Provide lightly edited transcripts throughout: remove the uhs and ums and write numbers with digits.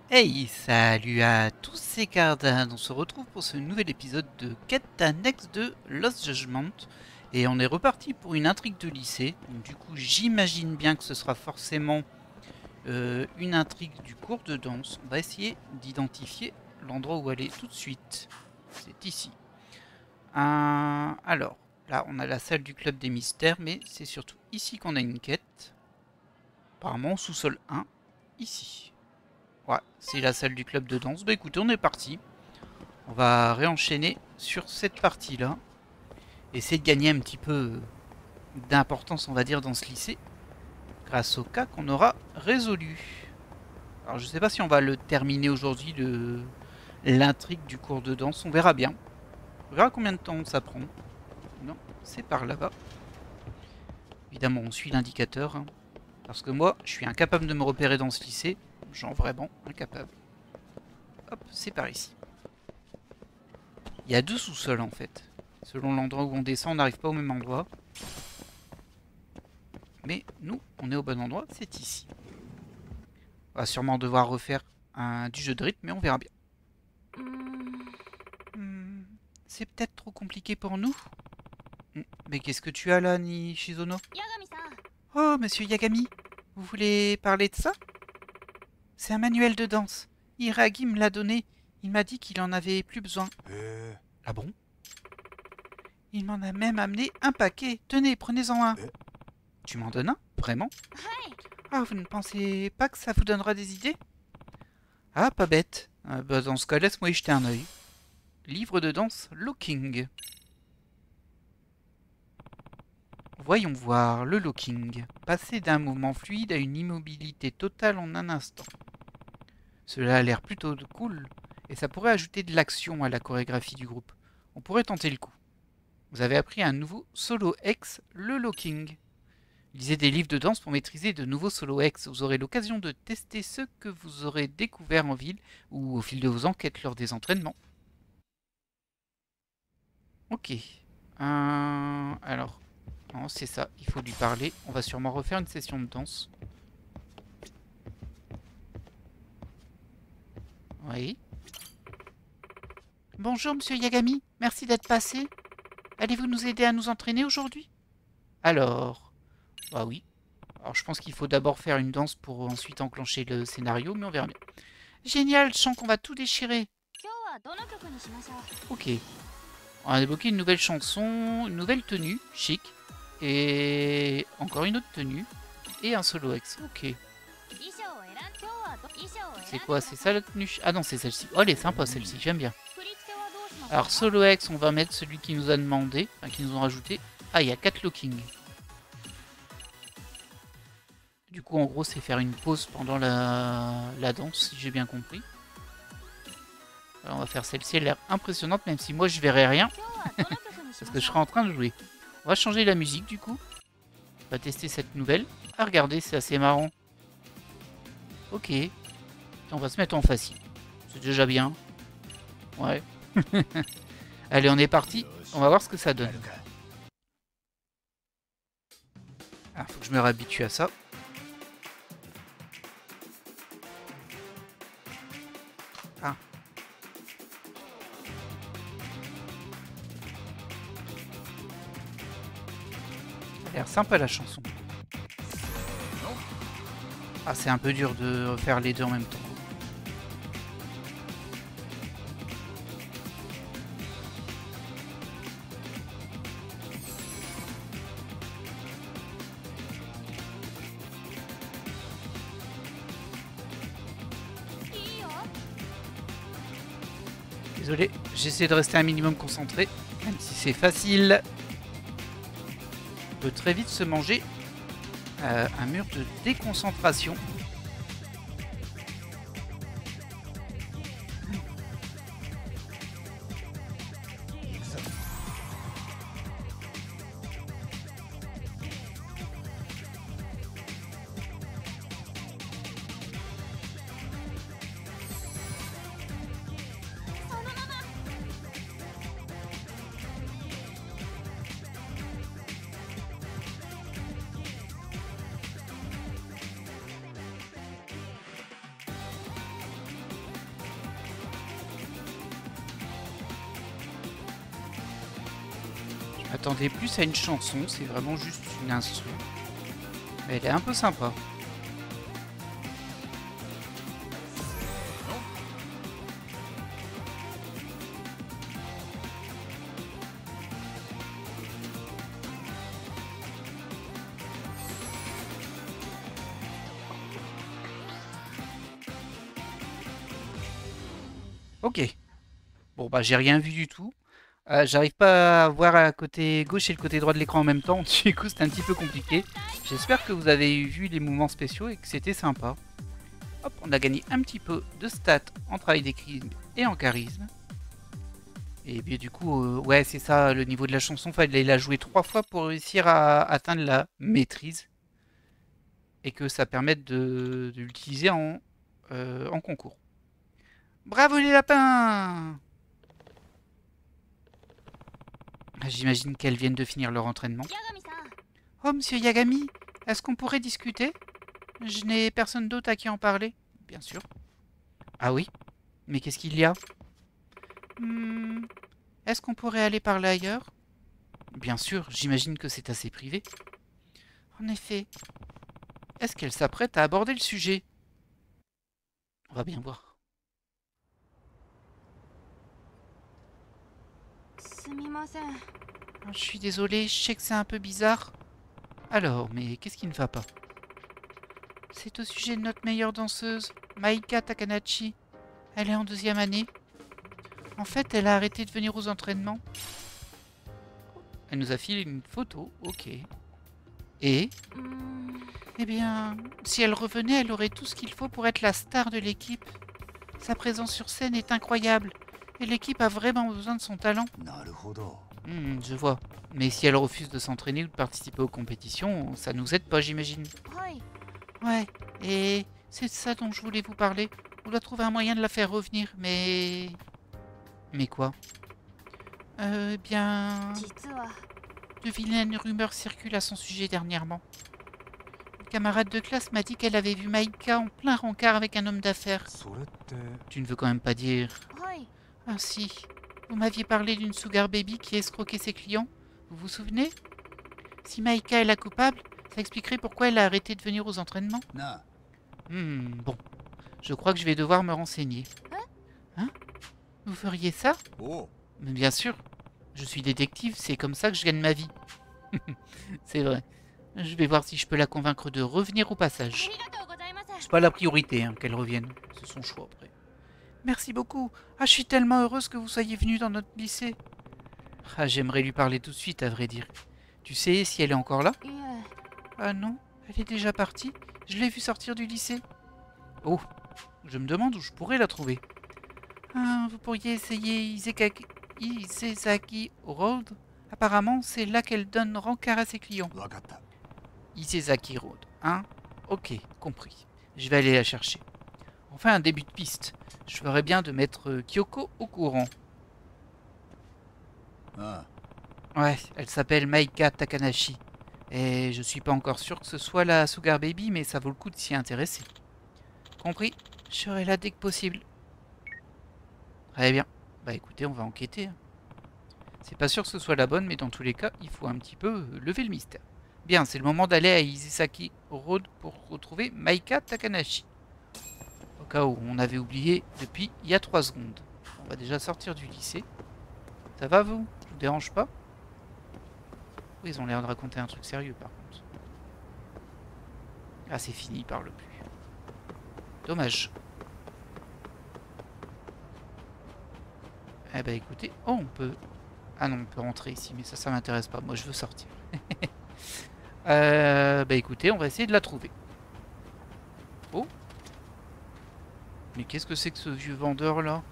Hey, salut à tous, c'est Cardan. On se retrouve pour ce nouvel épisode de quête annexe de Lost Judgment. Et on est reparti pour une intrigue de lycée. Donc, du coup, j'imagine bien que ce sera forcément une intrigue du cours de danse. On va essayer d'identifier l'endroit où aller tout de suite. C'est ici. Alors, là, on a la salle du club des mystères, mais c'est surtout ici qu'on a une quête. Apparemment, au sous-sol 1, ici. Ouais, c'est la salle du club de danse. Bah écoutez, on est parti. On va réenchaîner sur cette partie-là. Essayer de gagner un petit peu d'importance, on va dire, dans ce lycée. Grâce au cas qu'on aura résolu. Alors je sais pas si on va le terminer aujourd'hui, l'intrigue du cours de danse. On verra bien. On verra combien de temps ça prend. Non, c'est par là-bas. Évidemment, on suit l'indicateur. Hein, parce que moi, je suis incapable de me repérer dans ce lycée. Genre vraiment incapable. Hop, c'est par ici. Il y a deux sous-sols en fait. Selon l'endroit où on descend, on n'arrive pas au même endroit. Mais nous, on est au bon endroit, c'est ici. On va sûrement devoir refaire du jeu de rythme, mais on verra bien. C'est peut-être trop compliqué pour nous. Mais qu'est-ce que tu as là, Nishizono? Oh, monsieur Yagami, vous voulez parler de ça? C'est un manuel de danse. Hiragi me l'a donné. Il m'a dit qu'il en avait plus besoin. Ah bon? Il m'en a même amené un paquet. Tenez, prenez-en un. Tu m'en donnes un? Vraiment? Ah, vous ne pensez pas que ça vous donnera des idées? Ah, pas bête. Bah, dans ce cas, laisse-moi y jeter un œil. Livre de danse Locking. Voyons voir le locking. Passer d'un mouvement fluide à une immobilité totale en un instant. Cela a l'air plutôt cool, et ça pourrait ajouter de l'action à la chorégraphie du groupe. On pourrait tenter le coup. Vous avez appris un nouveau solo X, le locking. Lisez des livres de danse pour maîtriser de nouveaux solo X. Vous aurez l'occasion de tester ce que vous aurez découvert en ville ou au fil de vos enquêtes lors des entraînements. Ok. Alors, non, c'est ça, il faut lui parler. On va sûrement refaire une session de danse. Oui. Bonjour, monsieur Yagami. Merci d'être passé. Allez-vous nous aider à nous entraîner aujourd'hui? Alors, bah oui. Alors, je pense qu'il faut d'abord faire une danse pour ensuite enclencher le scénario, mais on verra bien. Génial, je sens qu'on va tout déchirer. Ok. On a débloqué une nouvelle chanson, une nouvelle tenue, chic. Et encore une autre tenue. Et un solo X. Ok. C'est quoi? C'est ça la tenue? Ah non, c'est celle-ci. Oh, elle est sympa celle-ci, j'aime bien. Alors, solo X, on va mettre celui qui nous a demandé, enfin qui nous ont rajouté. Ah, il y a 4 lockings. Du coup, en gros, c'est faire une pause pendant la danse, si j'ai bien compris. Alors, on va faire celle-ci, elle a l'air impressionnante, même si moi je verrai rien. Parce que je serai en train de jouer. On va changer la musique du coup. On va tester cette nouvelle. Ah, regardez, c'est assez marrant. Ok. On va se mettre en facile. C'est déjà bien. Ouais. Allez, on est parti. On va voir ce que ça donne. Ah, faut que je me réhabitue à ça. Ah. Ça a l'air sympa la chanson. Ah, c'est un peu dur de faire les deux en même temps. Désolé, j'essaie de rester un minimum concentré, même si c'est facile. On peut très vite se manger un mur de déconcentration. Attendez plus à une chanson, c'est vraiment juste une instru. Mais elle est un peu sympa. Ok. Bon bah j'ai rien vu du tout. J'arrive pas à voir à côté gauche et le côté droit de l'écran en même temps, du coup c'est un petit peu compliqué. J'espère que vous avez vu les mouvements spéciaux et que c'était sympa. Hop, on a gagné un petit peu de stats en travail d'écriture et en charisme. Et bien du coup, ouais c'est ça, le niveau de la chanson, fallait la jouer 3 fois pour réussir à atteindre la maîtrise. Et que ça permette de l'utiliser en concours. Bravo les lapins! J'imagine qu'elles viennent de finir leur entraînement. Oh, monsieur Yagami, est-ce qu'on pourrait discuter? Je n'ai personne d'autre à qui en parler. Bien sûr. Ah oui? Mais qu'est-ce qu'il y a? Est-ce qu'on pourrait aller parler ailleurs? Bien sûr, j'imagine que c'est assez privé. En effet. Est-ce qu'elle s'apprête à aborder le sujet? On va bien voir. Je suis désolée, je sais que c'est un peu bizarre. Alors, mais qu'est-ce qui ne va pas? C'est au sujet de notre meilleure danseuse, Maika Takanashi. Elle est en 2e année. En fait, elle a arrêté de venir aux entraînements. Elle nous a filé une photo, ok. Et eh bien, si elle revenait, elle aurait tout ce qu'il faut pour être la star de l'équipe. Sa présence sur scène est incroyable. Et l'équipe a vraiment besoin de son talent. Je vois. Mais si elle refuse de s'entraîner ou de participer aux compétitions, ça nous aide pas, j'imagine. Ouais, et c'est de ça dont je voulais vous parler. On doit trouver un moyen de la faire revenir, mais... Mais quoi? Bien... De vilaines rumeurs circulent à son sujet dernièrement. Une camarade de classe m'a dit qu'elle avait vu Maika en plein rencard avec un homme d'affaires. Tu ne veux quand même pas dire... Ah si, vous m'aviez parlé d'une sugar baby qui escroquait ses clients. Vous vous souvenez? Si Maika est la coupable, ça expliquerait pourquoi elle a arrêté de venir aux entraînements. Bon, je crois que je vais devoir me renseigner. Hein? Vous feriez ça? Mais bien sûr, je suis détective, c'est comme ça que je gagne ma vie. C'est vrai. Je vais voir si je peux la convaincre de revenir au passage. C'est pas la priorité hein, qu'elle revienne, c'est son choix après. Merci beaucoup. Ah, je suis tellement heureuse que vous soyez venu dans notre lycée. Ah, j'aimerais lui parler tout de suite, à vrai dire. Tu sais si elle est encore là? Ah non, elle est déjà partie. Je l'ai vue sortir du lycée. Oh, je me demande où je pourrais la trouver. Ah, vous pourriez essayer Isezaki Road. Apparemment, c'est là qu'elle donne rencard à ses clients. Isezaki Road, hein? Ok, compris. Je vais aller la chercher. Enfin, un début de piste. Je ferais bien de mettre Kyoko au courant. Ouais, elle s'appelle Maika Takanashi. Et je suis pas encore sûr que ce soit la Sugar Baby, mais ça vaut le coup de s'y intéresser. Compris? Je serai là dès que possible. Très bien. Bah écoutez, on va enquêter. C'est pas sûr que ce soit la bonne, mais dans tous les cas, il faut un petit peu lever le mystère. Bien, c'est le moment d'aller à Isezaki Road pour retrouver Maika Takanashi. Au cas où on avait oublié depuis il y a 3 secondes. On va déjà sortir du lycée. Ça va vous? Je vous dérange pas? Oui, ils ont l'air de raconter un truc sérieux par contre. Ah, c'est fini, il parle plus. Dommage. Eh ben écoutez, oh on peut... Ah non, on peut rentrer ici, mais ça m'intéresse pas. Moi je veux sortir. Bah écoutez, on va essayer de la trouver. Oh. Mais qu'est-ce que c'est que ce vieux vendeur là?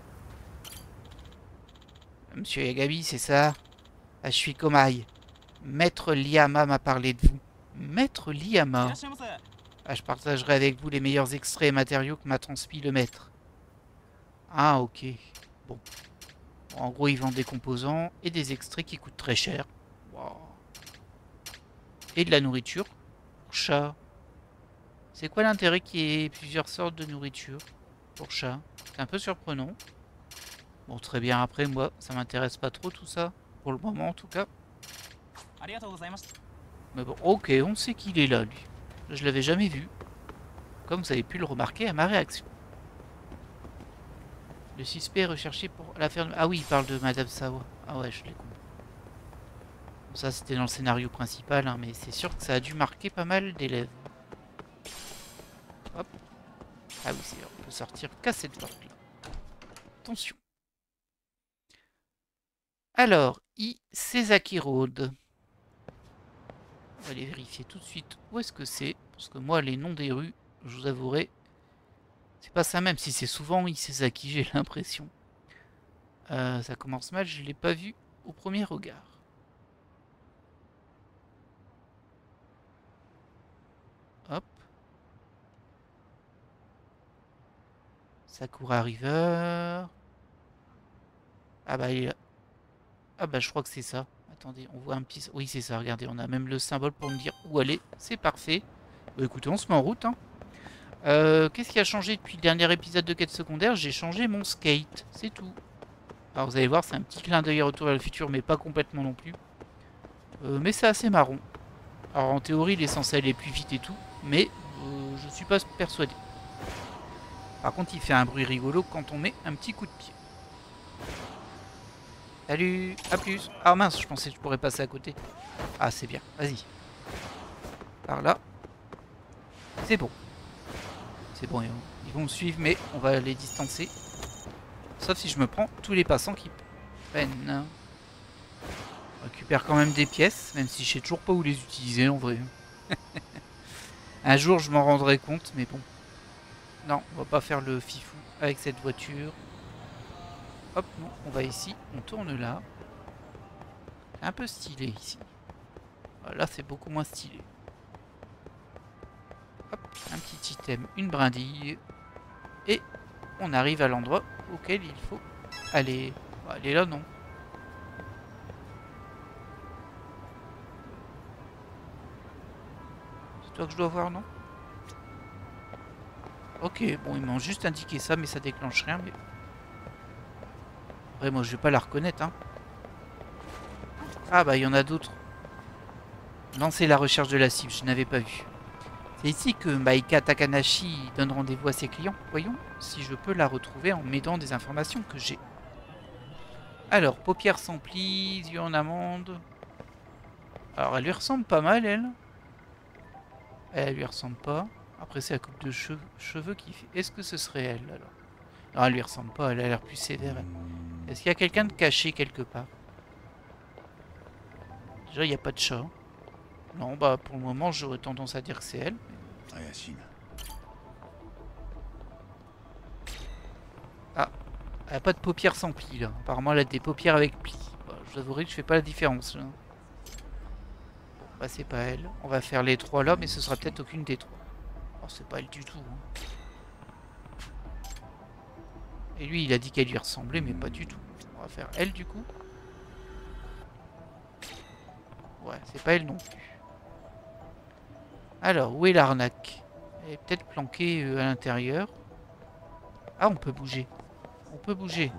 Monsieur Yagami, c'est ça? Ah, je suis Komai. Maître Liyama m'a parlé de vous. Maître Liyama? Ah, je partagerai avec vous les meilleurs extraits et matériaux que m'a transmis le maître. Ah, ok. Bon. En gros, ils vendent des composants et des extraits qui coûtent très cher. Wow. Et de la nourriture pour chat. C'est quoi l'intérêt qu'il y ait plusieurs sortes de nourriture pour chat? C'est un peu surprenant. Bon, très bien. Après, moi, ça m'intéresse pas trop tout ça. Pour le moment, en tout cas. Mais bon, ok, on sait qu'il est là, lui. Je l'avais jamais vu. Comme vous avez pu le remarquer à ma réaction. Le suspect est recherché pour l'affaire... Ah oui, il parle de Madame Sawa. Ah ouais, je l'ai compris. Bon, ça, c'était dans le scénario principal, hein, mais c'est sûr que ça a dû marquer pas mal d'élèves. Hop. Ah oui, c'est on peut sortir qu'à cette porte-là. Attention. Alors, Sezaki Road. On va aller vérifier tout de suite où est-ce que c'est. Parce que moi, les noms des rues, je vous avouerai, c'est pas ça, même si c'est souvent Sezaki, j'ai l'impression. Ça commence mal, je l'ai pas vu au premier regard. Hop. Sakura River. Ah bah, il est là. Ah bah, je crois que c'est ça. Attendez, on voit un petit... Oui, c'est ça, regardez, on a même le symbole pour me dire où aller. C'est parfait. Bah écoutez, on se met en route, hein. Qu'est-ce qui a changé depuis le dernier épisode de Quête secondaire? J'ai changé mon skate, c'est tout. Alors vous allez voir, c'est un petit clin d'œil à Retour vers le futur, mais pas complètement non plus. Mais c'est assez marron. Alors en théorie, il est censé aller plus vite et tout, mais je suis pas persuadé. Par contre, il fait un bruit rigolo quand on met un petit coup de pied. Salut, à plus. Ah mince, je pensais que je pourrais passer à côté. Ah, c'est bien, vas-y. Par là. C'est bon. C'est bon, ils vont me suivre, mais on va les distancer. Sauf si je me prends tous les passants qui peinent. On récupère quand même des pièces, même si je sais toujours pas où les utiliser en vrai. Un jour, je m'en rendrai compte, mais bon. Non, on va pas faire le fifou avec cette voiture. Hop, non, on va ici, on tourne là. C'est un peu stylé ici. Là, c'est beaucoup moins stylé. Hop, un petit item, une brindille. Et on arrive à l'endroit auquel il faut aller. Elle est là, non? C'est toi que je dois voir, non? Ok, bon, ils m'ont juste indiqué ça, mais ça déclenche rien. Mais... Après, moi, je vais pas la reconnaître, hein. Ah, bah, il y en a d'autres. Lancer la recherche de la cible, je n'avais pas vu. C'est ici que Maika Takanashi donne rendez-vous à ses clients. Voyons si je peux la retrouver en m'aidant des informations que j'ai. Alors, paupières sans plis, yeux en amande. Alors, elle lui ressemble pas mal, elle. Elle lui ressemble pas. Après, c'est la coupe de cheveux qui fait. Est-ce que ce serait elle, alors? Non, elle lui ressemble pas, elle a l'air plus sévère. Est-ce qu'il y a quelqu'un de caché quelque part? Déjà, il n'y a pas de chat. Non, bah, pour le moment, j'aurais tendance à dire que c'est elle. Ah, elle a pas de paupières sans plis, là. Apparemment, elle a des paupières avec plis. Bah, je vous avouerai que je fais pas la différence, là. Bon, bah, c'est pas elle. On va faire les trois là, mais ce sera peut-être aucune des trois. Oh, c'est pas elle du tout, hein. Et lui, il a dit qu'elle lui ressemblait, mais pas du tout. On va faire elle, du coup. Ouais, c'est pas elle non plus. Alors, où est l'arnaque? Elle est peut-être planquée à l'intérieur. Ah, on peut bouger. On peut bouger.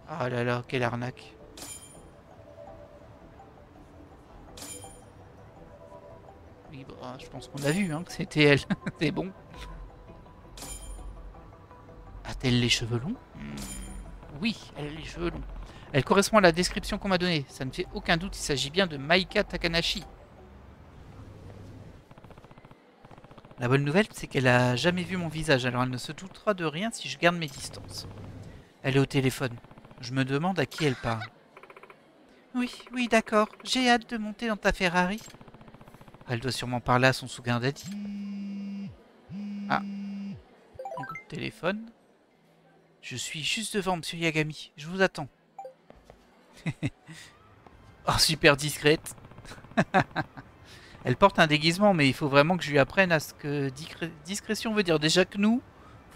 Ah là là, quelle arnaque. Oui, bah, je pense qu'on a vu hein, que c'était elle. C'est bon. A-t-elle les cheveux longs? Oui, elle a les cheveux longs. Elle correspond à la description qu'on m'a donnée. Ça ne fait aucun doute, il s'agit bien de Maika Takanashi. La bonne nouvelle, c'est qu'elle a jamais vu mon visage, alors elle ne se doutera de rien si je garde mes distances. Elle est au téléphone. Je me demande à qui elle parle. Oui, oui, d'accord. J'ai hâte de monter dans ta Ferrari. Elle doit sûrement parler à son Sugar Daddy. Ah, un coup de téléphone. Je suis juste devant, monsieur Yagami. Je vous attends. Oh, super discrète. Elle porte un déguisement, mais il faut vraiment que je lui apprenne à ce que discrétion veut dire. Déjà que nous,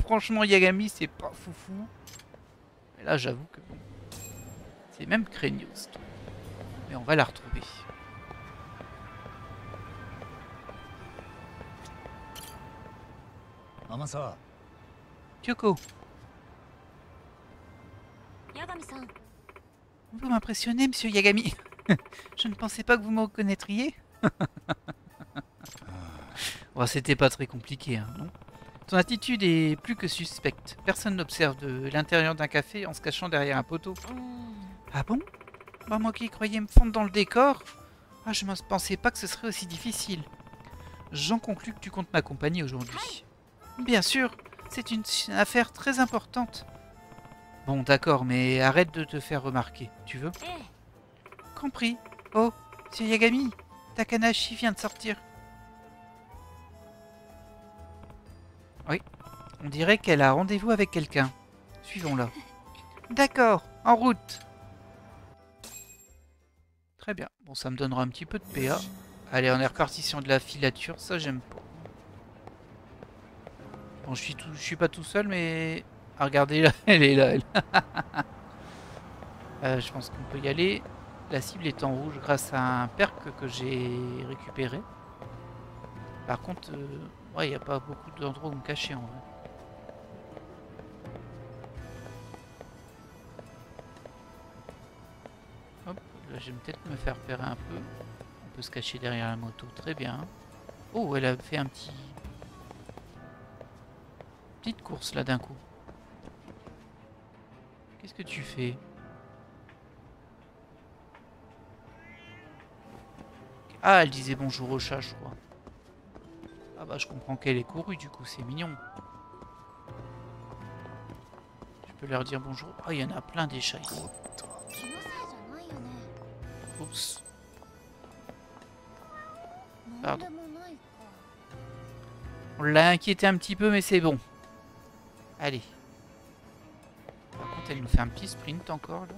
franchement, Yagami, c'est pas foufou. Mais là, j'avoue que bon, c'est même craignos. Mais on va la retrouver. Kyoko. Vous m'impressionnez, monsieur Yagami. Je ne pensais pas que vous me reconnaîtriez. Bon, c'était pas très compliqué, hein, non? Ton attitude est plus que suspecte. Personne n'observe de l'intérieur d'un café en se cachant derrière un poteau. Ah bon? Bah, moi qui croyais me fondre dans le décor. Ah, je ne pensais pas que ce serait aussi difficile. J'en conclus que tu comptes m'accompagner aujourd'hui. Bien sûr, c'est une affaire très importante. Bon, d'accord, mais arrête de te faire remarquer, tu veux? Compris. Oh, c'est Yagami. Takanashi vient de sortir. Oui, on dirait qu'elle a rendez-vous avec quelqu'un. Suivons-la. D'accord, en route. Très bien. Bon, ça me donnera un petit peu de PA. Allez, on est reparti sur de la filature, ça j'aime pas. Bon, je suis pas tout seul, mais... Ah, regardez, là, elle est là, elle. Je pense qu'on peut y aller. La cible est en rouge grâce à un perk que j'ai récupéré. Par contre, ouais, il n'y a pas beaucoup d'endroits où me cacher en vrai. Hop, là je vais peut-être me faire repérer un peu. On peut se cacher derrière la moto, très bien. Oh, elle a fait un petit... Petite course là d'un coup. Qu'est-ce que tu fais? Ah, elle disait bonjour au chat, je crois. Ah bah je comprends qu'elle est courue, du coup c'est mignon. Je peux leur dire bonjour. Oh, il y en a plein des chats ici. Oups. Pardon. On l'a inquiété un petit peu, mais c'est bon. Allez. Par contre, elle nous fait un petit sprint encore, là.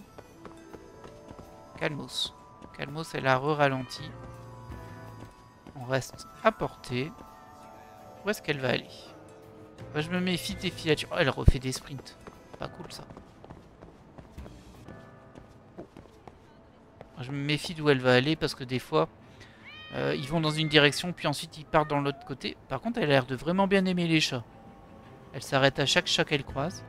Calmos. Calmos, elle a re-ralenti. On reste à portée. Où est-ce qu'elle va aller? Moi, je me méfie des filatures. Oh, elle refait des sprints. Pas cool, ça. Moi, je me méfie d'où elle va aller, parce que des fois... ils vont dans une direction, puis ensuite ils partent dans l'autre côté. Par contre, elle a l'air de vraiment bien aimer les chats. Elle s'arrête à chaque chat qu'elle croise.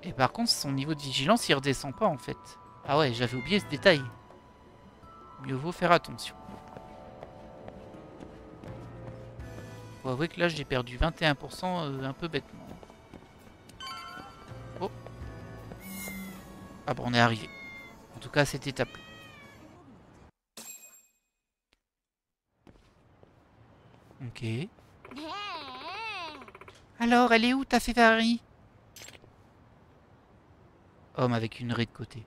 Et par contre, son niveau de vigilance, il redescend pas en fait. Ah ouais, j'avais oublié ce détail. Mieux vaut faire attention. Faut avouer que là, j'ai perdu 21% un peu bêtement. Oh. Ah bon, on est arrivé. En tout cas, à cette étape-là. Ok. Alors, elle est où ta Ferrari? Homme avec une raie de côté.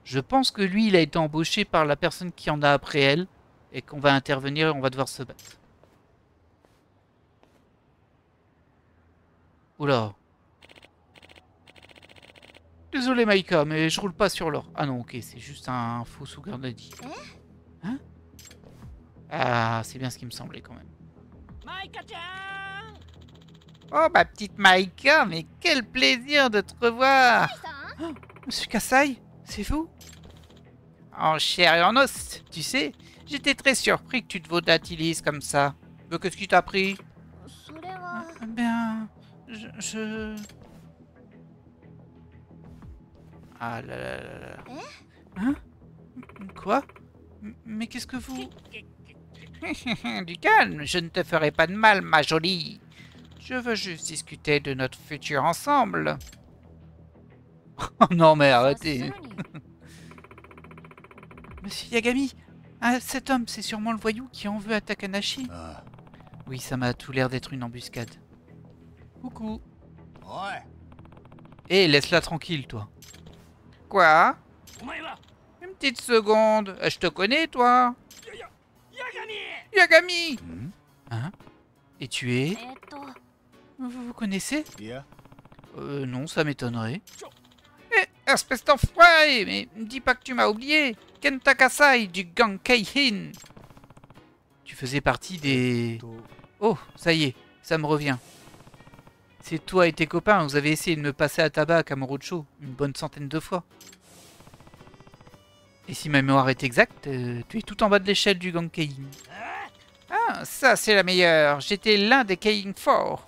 Je pense que lui, il a été embauché par la personne qui en a après elle. Et qu'on va intervenir et on va devoir se battre. Oula. Désolé Maïka, mais je roule pas sur l'or. Ah non, ok, c'est juste un faux sous Garnadi. Hein? Ah, c'est bien ce qui me semblait quand même. Oh, ma petite Maïka, mais quel plaisir de te revoir! Oh, Monsieur Kasai, c'est vous? En chair et en os, tu sais, j'étais très surpris que tu te volatilises comme ça. Mais qu'est-ce qui t'a pris? Ben, je... Ah là là là là. Hein? Quoi? Mais qu'est-ce que vous... Du calme, je ne te ferai pas de mal, ma jolie. Je veux juste discuter de notre futur ensemble. Oh non, mais arrêtez. Monsieur Yagami, cet homme, c'est sûrement le voyou qui en veut à Takanashi. Oui, ça m'a tout l'air d'être une embuscade. Coucou. Ouais. Hé, laisse-la tranquille, toi. Quoi? Une petite seconde. Je te connais, toi? Yagami! Hein? Et tu es? Vous vous connaissez? Non, ça m'étonnerait. Eh, espèce d'enfoiré! Mais me dis pas que tu m'as oublié! Kenta Kasai du gang Keihin! Tu faisais partie des... Oh, ça y est, ça me revient. C'est toi et tes copains, vous avez essayé de me passer à tabac à Kamurocho une bonne centaine de fois. Et si ma mémoire est exacte, tu es tout en bas de l'échelle du gang Keihin. Ah, ça c'est la meilleure. J'étais l'un des Keihin forts.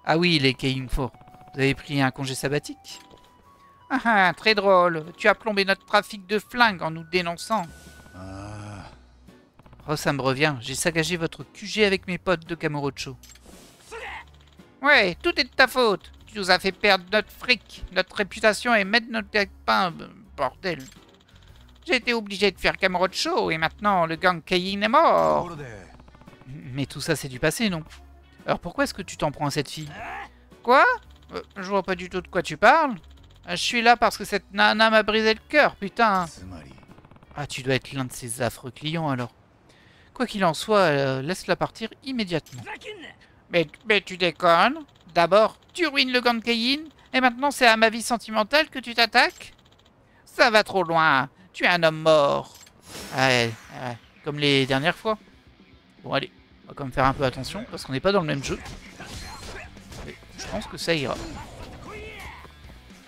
Ah oui, les Keihin forts. Vous avez pris un congé sabbatique? Ah ah, très drôle. Tu as plombé notre trafic de flingues en nous dénonçant. Ah, Oh, ça me revient. J'ai saccagé votre QG avec mes potes de Kamurocho. Ouais, tout est de ta faute. Tu nous as fait perdre notre fric, notre réputation et mettre notre gagne-pain. Bordel. J'ai été obligé de faire Kamurocho et maintenant le gang Keiin est mort. ところで Mais tout ça, c'est du passé, non? Alors pourquoi est-ce que tu t'en prends à cette fille? Quoi? Je vois pas du tout de quoi tu parles. Je suis là parce que cette nana m'a brisé le cœur, putain. つまり Ah, tu dois être l'un de ces affreux clients alors. Quoi qu'il en soit, laisse-la partir immédiatement. Mais tu déconnes? D'abord, tu ruines le gang Keiin, et maintenant c'est à ma vie sentimentale que tu t'attaques? Ça va trop loin. Tu es un homme mort. Ouais, ouais, comme les dernières fois. Bon, allez, on va quand même faire un peu attention, parce qu'on n'est pas dans le même jeu. Mais je pense que ça ira.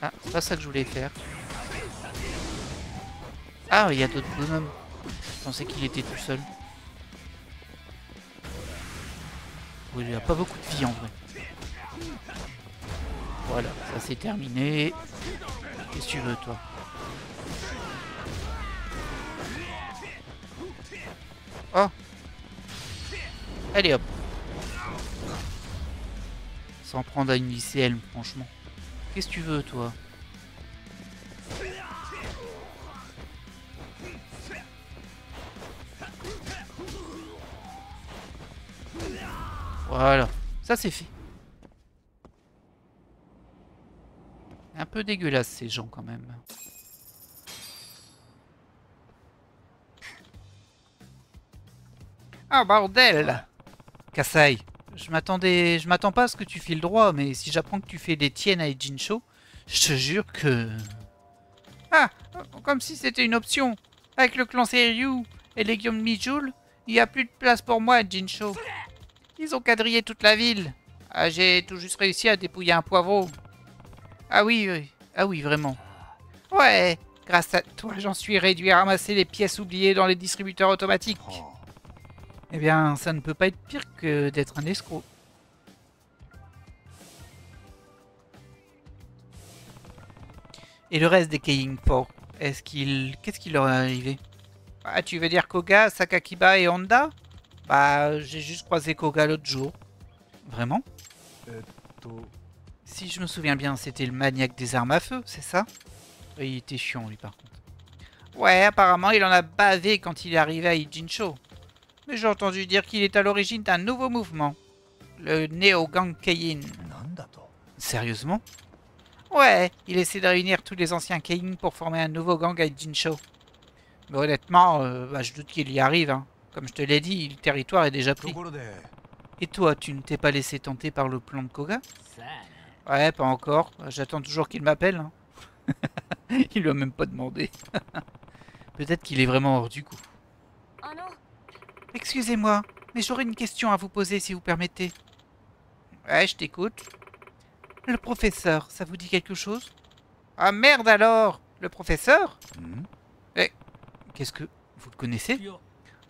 Ah, c'est pas ça que je voulais faire. Ah, il y a d'autres bonhommes. Je pensais qu'il était tout seul. Oui, il a pas beaucoup de vie en vrai. Voilà, ça c'est terminé. Qu'est-ce que tu veux, toi? Oh! Allez hop! Sans prendre à une lycéenne, franchement. Qu'est-ce que tu veux, toi? Voilà, ça c'est fait. Un peu dégueulasse ces gens quand même. Ah bordel! Kasai, je m'attends pas à ce que tu files droit, mais si j'apprends que tu fais des tiennes à Ejincho, je te jure que... Ah, comme si c'était une option. Avec le clan Seiryu et les Guillaume Mijul, il n'y a plus de place pour moi à Ejincho. Ils ont quadrillé toute la ville. Ah, j'ai tout juste réussi à dépouiller un poivreau. Ah oui, oui. Ah oui, vraiment. Ouais, grâce à toi, j'en suis réduit à ramasser les pièces oubliées dans les distributeurs automatiques. は Eh bien, ça ne peut pas être pire que d'être un escroc. Et le reste des Keiing 4, qu'est-ce qui leur est arrivé? Ah, tu veux dire Koga, Sakakiba et Honda? Bah, j'ai juste croisé Koga l'autre jour. Vraiment? と Si je me souviens bien, c'était le maniaque des armes à feu, c'est ça? Oui, il était chiant, lui, par contre. Ouais, apparemment, il en a bavé quand il est arrivé à Ijincho. Mais j'ai entendu dire qu'il est à l'origine d'un nouveau mouvement. Le Neo Gang Keiin. なんだと Sérieusement? Ouais, il essaie de réunir tous les anciens Keiin pour former un nouveau gang à Ijincho. Mais honnêtement, bah, je doute qu'il y arrive, hein. Comme je te l'ai dit, le territoire est déjà と pris. ころで Et toi, tu ne t'es pas laissé tenter par le plan de Koga? Ouais, pas encore. J'attends toujours qu'il m'appelle. Hein. Il lui a même pas demandé. Peut-être qu'il est vraiment hors du coup. Excusez-moi, mais j'aurais une question à vous poser si vous permettez. Ouais, je t'écoute. Le professeur, ça vous dit quelque chose? Ah merde alors! Le professeur? ん Qu'est-ce que... Vous le connaissez?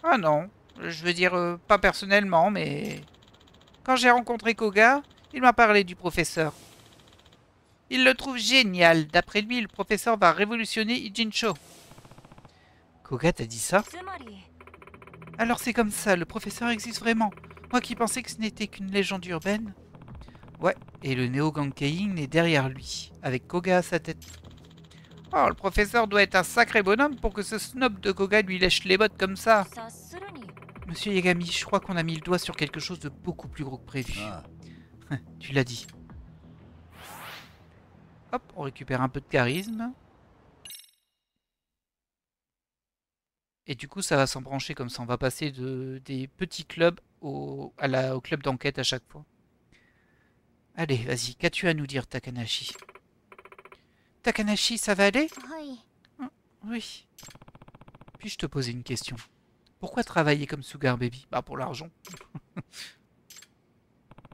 Ah non, je veux dire, pas personnellement, mais... Quand j'ai rencontré Koga, il m'a parlé du professeur. Il le trouve génial. D'après lui, le professeur va révolutionner Ijincho. Koga t'a dit ça? Alors c'est comme ça, le professeur existe vraiment. Moi qui pensais que ce n'était qu'une légende urbaine. Ouais, et le Neo Gang Keiin est derrière lui, avec Koga à sa tête. Oh, le professeur doit être un sacré bonhomme pour que ce snob de Koga lui lèche les bottes comme ça. Monsieur Yagami, je crois qu'on a mis le doigt sur quelque chose de beaucoup plus gros que prévu. あ Tu l'as dit. Hop, on récupère un peu de charisme. Et du coup, ça va s'embrancher comme ça. On va passer des petits clubs au club d'enquête à chaque fois. Allez, vas-y, qu'as-tu à nous dire, Takanashi? Takanashi, ça va aller? Oui. Puis-je te poser une question? Pourquoi travailler comme Sugar Baby? Bah, pour l'argent.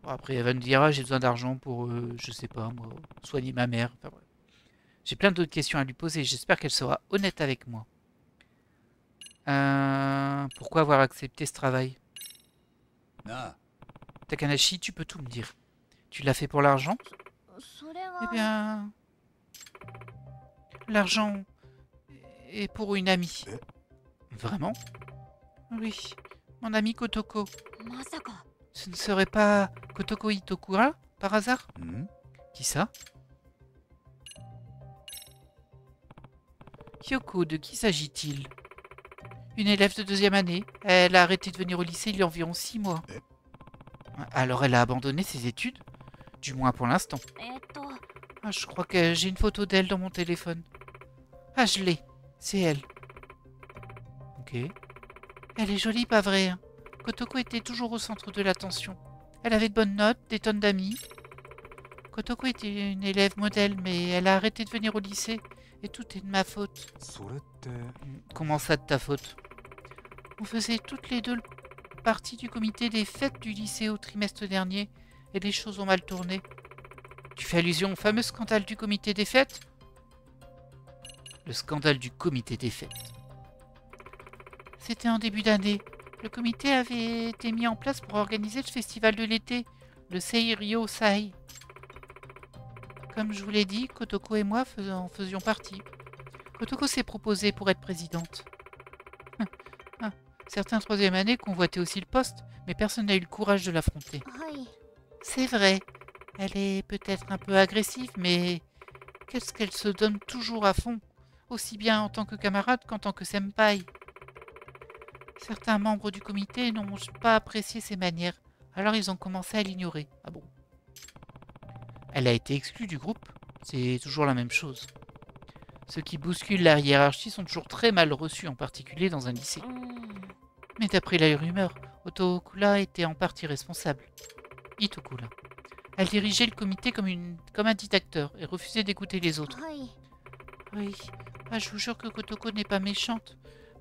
Bon, après, elle va nous dire, ah, j'ai besoin d'argent pour, je sais pas, moi, soigner ma mère. Enfin, bref. J'ai plein d'autres questions à lui poser. J'espère qu'elle sera honnête avec moi. Pourquoi avoir accepté ce travail? なあ Takanashi, tu peux tout me dire. Tu l'as fait pour l'argent? Eh bien... L'argent est pour une amie. Vraiment? Oui, mon ami Kotoko. まさか Ce ne serait pas Kotoko Itokura, par hasard? Qui ça? Kyoko, de qui s'agit-il? Une élève de 2e année. Elle a arrêté de venir au lycée il y a environ 6 mois. Alors elle a abandonné ses études? Du moins pour l'instant. Ah, je crois que j'ai une photo d'elle dans mon téléphone. Ah, je l'ai. C'est elle. Ok. Elle est jolie, pas vrai, hein? Kotoko était toujours au centre de l'attention. Elle avait de bonnes notes, des tonnes d'amis. Kotoko était une élève modèle, mais elle a arrêté de venir au lycée. Et tout est de ma faute. それって Comment ça de ta faute? On faisait toutes les deux partie du comité des fêtes du lycée au trimestre dernier, et les choses ont mal tourné. Tu fais allusion au fameux scandale du comité des fêtes? Le scandale du comité des fêtes. C'était en début d'année. Le comité avait été mis en place pour organiser le festival de l'été, le Seiryō Sai. Comme je vous l'ai dit, Kotoko et moi en faisions partie. Kotoko s'est proposée pour être présidente. Certains 3e années convoitaient aussi le poste, mais personne n'a eu le courage de l'affronter. はい C'est vrai, elle est peut-être un peu agressive, mais qu'est-ce qu'elle se donne toujours à fond, aussi bien en tant que camarade qu'en tant que senpai. Certains membres du comité n'ont pas apprécié ses manières, alors ils ont commencé à l'ignorer. Ah bon? Elle a été exclue du groupe, c'est toujours la même chose. Ceux qui bousculent la hiérarchie sont toujours très mal reçus, en particulier dans un lycée. うん Mais d'après la rumeur, Otokura était en partie responsable. Itokura. Elle dirigeait le comité comme un dictateur et refusait d'écouter les autres. はい Oui, je vous jure que Kotoko n'est pas méchante,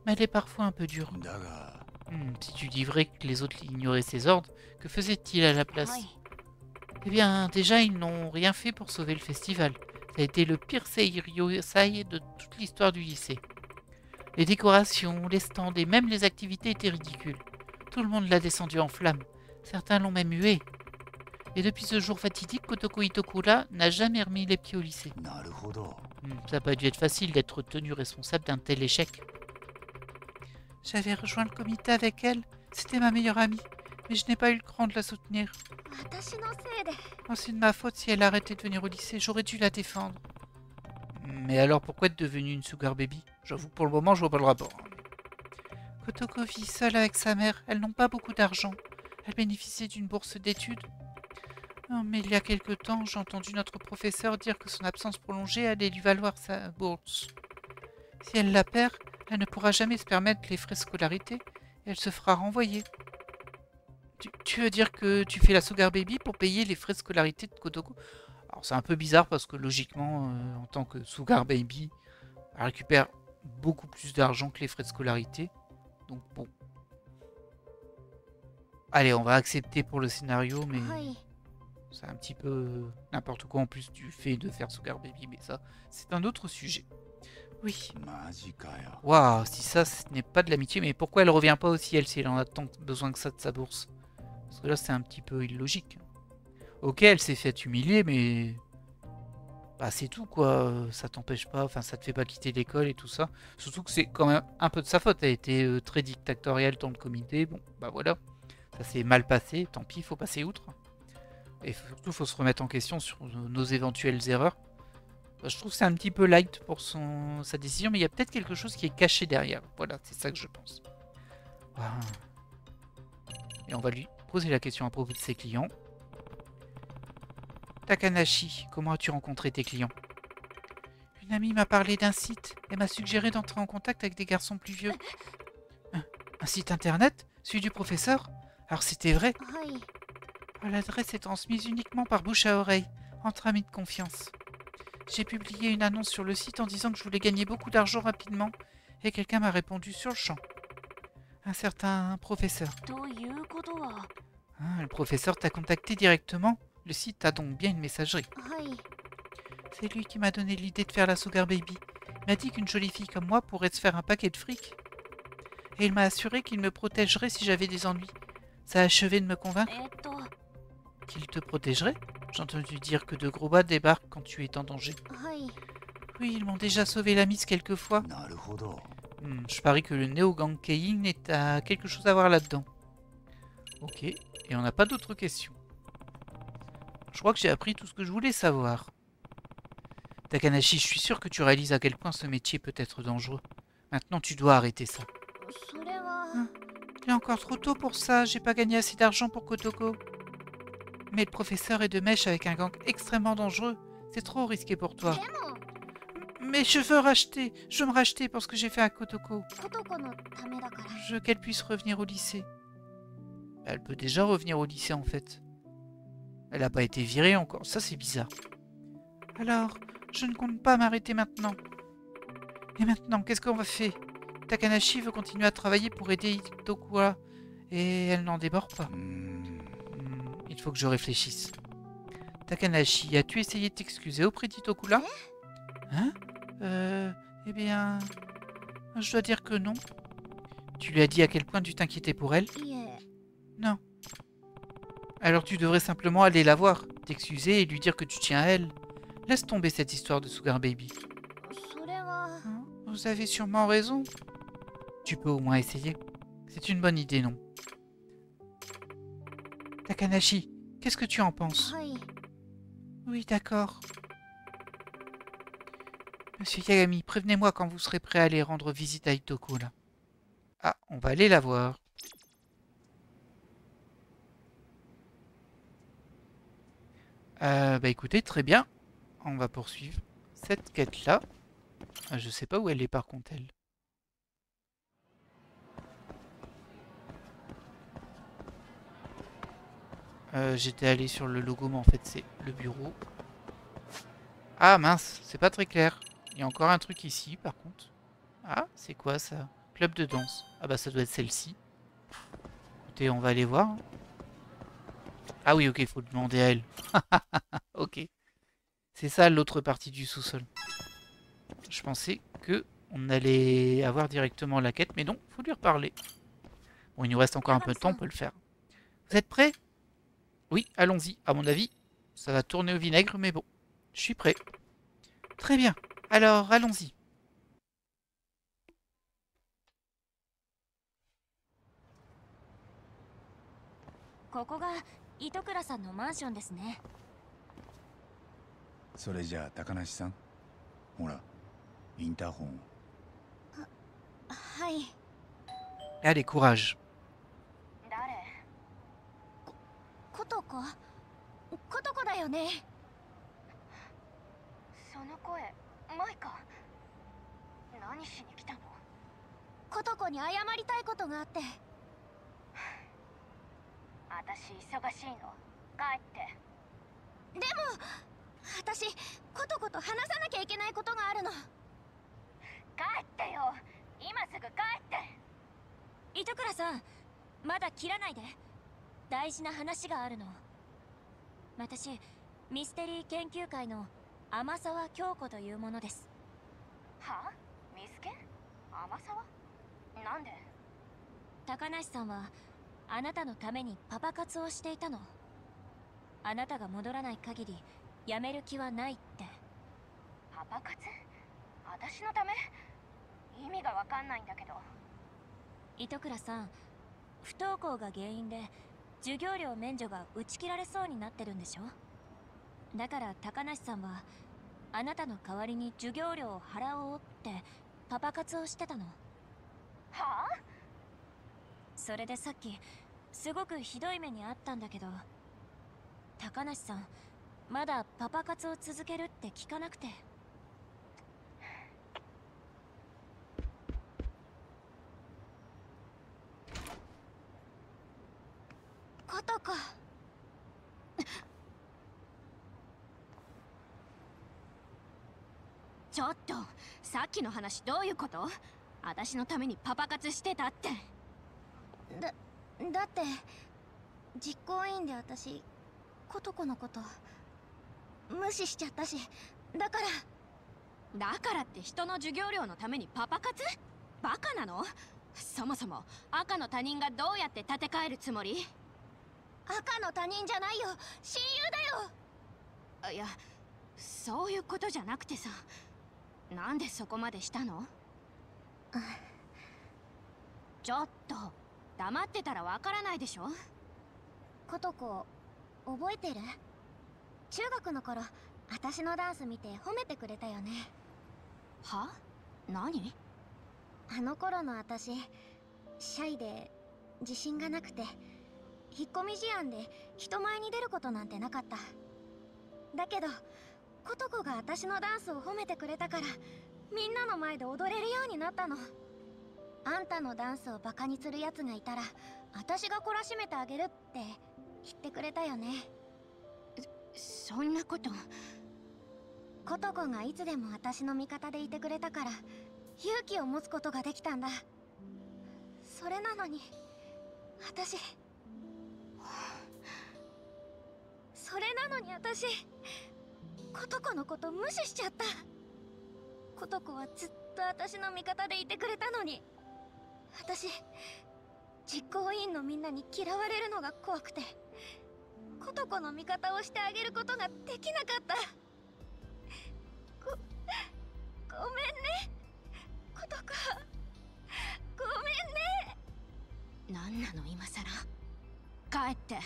mais elle est parfois un peu dure. だが Si tu dis vrai que les autres ignoraient ses ordres, que faisait-il à la place? はい Eh bien, déjà, ils n'ont rien fait pour sauver le festival. Ça a été le pire Seiryō Sai de toute l'histoire du lycée. Les décorations, les stands et même les activités étaient ridicules. Tout le monde l'a descendu en flammes. Certains l'ont même hué. Et depuis ce jour fatidique, Kotoko Itokura n'a jamais remis les pieds au lycée. なるほど Ça n'a pas dû être facile d'être tenu responsable d'un tel échec. J'avais rejoint le comité avec elle. C'était ma meilleure amie. Mais je n'ai pas eu le cran de la soutenir. 私のせいで Oh, c'est de ma faute si elle a arrêté de venir au lycée. J'aurais dû la défendre. Mais alors pourquoi être devenue une sugar baby? J'avoue que pour le moment, je vois pas le rapport. Kotoko vit seule avec sa mère. Elles n'ont pas beaucoup d'argent. Elle bénéficiait d'une bourse d'études. Oh, mais il y a quelque temps, j'ai entendu notre professeur dire que son absence prolongée allait lui valoir sa bourse. Si elle la perd, elle ne pourra jamais se permettre les frais de scolarité et elle se fera renvoyer. Tu veux dire que tu fais la sugar baby pour payer les frais de scolarité de Kotoko? Alors c'est un peu bizarre parce que logiquement, en tant que sugar baby, elle récupère beaucoup plus d'argent que les frais de scolarité. Donc bon. Allez, on va accepter pour le scénario, mais はい c'est un petit peu n'importe quoi en plus du fait de faire sugar baby, mais ça, c'est un autre sujet. Oui. マジかよ Waouh, si ça, ce n'est pas de l'amitié, mais pourquoi elle revient pas aussi, elle, si elle en a tant besoin que ça de sa bourse? Parce que là, c'est un petit peu illogique. Ok, elle s'est fait humilier, mais... Bah, c'est tout, quoi. Ça t'empêche pas, enfin, ça te fait pas quitter l'école et tout ça. Surtout que c'est quand même un peu de sa faute. Elle a été très dictatoriale dans le comité. Bon, bah voilà. Ça s'est mal passé, tant pis, faut passer outre. Et surtout, faut se remettre en question sur nos éventuelles erreurs. Bah, je trouve que c'est un petit peu light pour sa décision, mais il y a peut-être quelque chose qui est caché derrière. Voilà, c'est ça que je pense. Ah. Et on va lui poser la question à propos de ses clients. Takanashi, comment as-tu rencontré tes clients? Une amie m'a parlé d'un site et m'a suggéré d'entrer en contact avec des garçons plus vieux. Un site internet? Celui du professeur? Alors c'était vrai. はい L'adresse est transmise uniquement par bouche à oreille, entre amis de confiance. J'ai publié une annonce sur le site en disant que je voulais gagner beaucoup d'argent rapidement et quelqu'un m'a répondu sur le champ. Un certain professeur. ということは Ah, le professeur t'a contacté directement? Le site a donc bien une messagerie. はい C'est lui qui m'a donné l'idée de faire la sugar baby. Il m'a dit qu'une jolie fille comme moi pourrait se faire un paquet de fric. Et il m'a assuré qu'il me protégerait si j'avais des ennuis. Ça a achevé de me convaincre. と Qu'il te protégerait? J'ai entendu dire que de gros bas débarquent quand tu es en danger. はい Oui, ils m'ont déjà sauvé la mise quelques fois. なるほど。 Je parie que le Neo-Gankein est à quelque chose à voir là-dedans. Ok, et on n'a pas d'autres questions. Je crois que j'ai appris tout ce que je voulais savoir. Takanashi, je suis sûr que tu réalises à quel point ce métier peut être dangereux. Maintenant, tu dois arrêter ça. それは Il est encore trop tôt pour ça, j'ai pas gagné assez d'argent pour Kotoko. Mais le professeur est de mèche avec un gang extrêmement dangereux. C'est trop risqué pour toi. でも Mais je veux me racheter pour ce que j'ai fait à Kotoko. ことこのためだから Je veux qu'elle puisse revenir au lycée. Elle peut déjà revenir au lycée en fait. Elle n'a pas été virée encore, ça c'est bizarre. Alors, je ne compte pas m'arrêter maintenant. Et maintenant, qu'est-ce qu'on va faire? Takanashi veut continuer à travailler pour aider Itokura. Et elle n'en déborde pas. Il faut que je réfléchisse. Takanashi, as-tu essayé de t'excuser auprès d'Itokura? Hein? Eh bien... Je dois dire que non. Tu lui as dit à quel point tu t'inquiétais pour elle? いえ Non. Alors tu devrais simplement aller la voir, t'excuser et lui dire que tu tiens à elle. Laisse tomber cette histoire de Sugar Baby. それは Hein? Vous avez sûrement raison. Tu peux au moins essayer. C'est une bonne idée, non? Takanashi, qu'est-ce que tu en penses? はい Oui, d'accord. Monsieur Yagami, prévenez-moi quand vous serez prêt à aller rendre visite à Itoko, là. Ah, on va aller la voir. Bah écoutez, très bien. On va poursuivre cette quête-là. Je sais pas où elle est par contre, elle. J'étais allé sur le logo, mais en fait c'est le bureau. Ah mince, c'est pas très clair. Il y a encore un truc ici par contre. Ah, c'est quoi ça? Club de danse. Ah bah ça doit être celle-ci. Écoutez, on va aller voir. Ah oui, ok, il faut demander à elle. Ok. C'est ça l'autre partie du sous-sol. Je pensais que on allait avoir directement la quête, mais non, faut lui reparler. Bon, il nous reste encore un peu de temps, on peut le faire. Vous êtes prêts? Oui, allons-y. À mon avis, ça va tourner au vinaigre, mais bon, je suis prêt. Très bien. Alors, allons-y. ここが糸倉さんのマンションですね。それじゃあ高梨さん、ほらインターホンを。はい。 Allez, courage. 誰？ことこ？ことこだよね。その声、マイカ。何しに来たの？ことこに謝りたいことがあって。私忙しいの。帰って。でも私ことこと話さなきゃいけないことがあるの。帰ってよ。今すぐ帰って。糸倉さん、まだ切らないで。大事な話があるの。私、ミステリー研究会の天沢京子というものです。はあ？ミスケ？天沢？なんで？高梨さんはあなたのためにパパ活をしていたの。あなたが戻らない限りやめる気はないって。パパ活？私のため？意味がわかんないんだけど。糸倉さん、不登校が原因で授業料免除が打ち切られそうになってるんでしょ。だから高梨さんはあなたの代わりに授業料を払おうってパパ活をしてたの。はあ？それでさっきすごくひどい目にあったんだけど、高梨さんまだパパ活を続けるって聞かなくて。ことか。ちょっと、さっきの話どういうこと？私のためにパパ活してたって。だって実行委員で私ことこのこと無視しちゃったし、だからって人の授業料のためにパパ活？バカなの？そもそも赤の他人がどうやって立て替えるつもり？赤の他人じゃないよ、親友だよ。いや、そういうことじゃなくてさ、なんでそこまでしたの？ちょっと黙ってたらわからないでしょ。ことこ覚えてる？中学の頃私のダンス見て褒めてくれたよね。は？何？あの頃の私シャイで自信がなくて引っ込み思案で人前に出ることなんてなかった。だけどことこが私のダンスを褒めてくれたからみんなの前で踊れるようになったの。あんたのダンスをバカにするやつがいたら私が懲らしめてあげるって言ってくれたよね。そんなことことこがいつでも私の味方でいてくれたから勇気を持つことができたんだ。それなのに私ことこのこと無視しちゃった。ことこはずっと私の味方でいてくれたのに私実行委員のみんなに嫌われるのが怖くてことこの味方をしてあげることができなかった。ごめんねことこ、ごめんね。なんなの今さら。帰って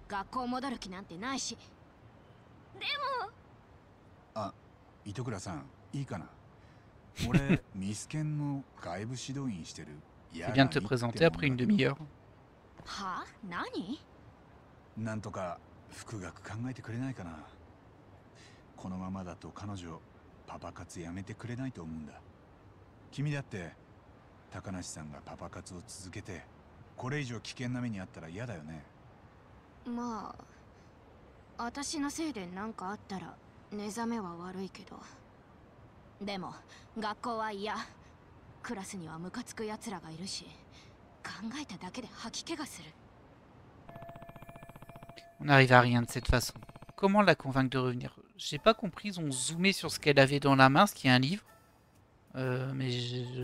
学校戻る気なんてないし。でもあ、糸倉さんいいかな。俺ミスケンの外部指導員してる。Il vient de te présenter après une demi-heure. は？何？なんとか復学考えてくれないかな。このままだと彼女パパ活やめてくれないと思うんだ。君だって高梨さんがパパ活を続けてこれ以上危険な目にあったら嫌だよね。まあ私のせいで何かあったら寝覚めは悪いけど、でも学校は嫌。クラスにはムカつく奴らがいるし考えただけで吐き気がする。On n'arrive à rien de cette façon. Comment la convaincre de revenir? J'ai pas compris, ils ont zoomé sur ce qu'elle avait dans la main, ce qui est un livre. Mais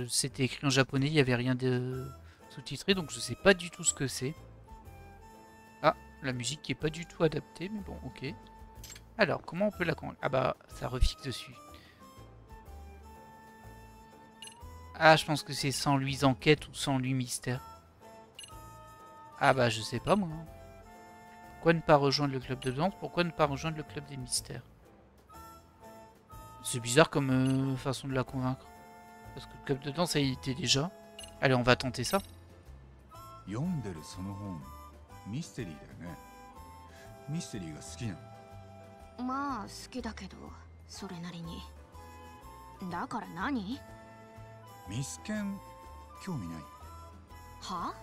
c'était écrit en japonais, il n'y avait rien de sous-titré, donc je sais pas du tout ce que c'est. Ah, la musique qui est pas du tout adaptée, mais bon, ok. Alors, comment on peut la convaincre? Ah bah, ça refixe dessus. Ah, je pense que c'est sans lui enquête ou sans lui mystère. Ah bah, je sais pas moi. Pourquoi ne pas rejoindre le club de danse? Pourquoi ne pas rejoindre le club des mystères? C'est bizarre comme façon de la convaincre. Parce que le club de danse, ça y était déjà. Allez, on va tenter ça. 読んでるその本ミステリーだよね。ミステリーが好きなの？まあ好きだけどそれなりに。だから何？ミスケン興味ない？は？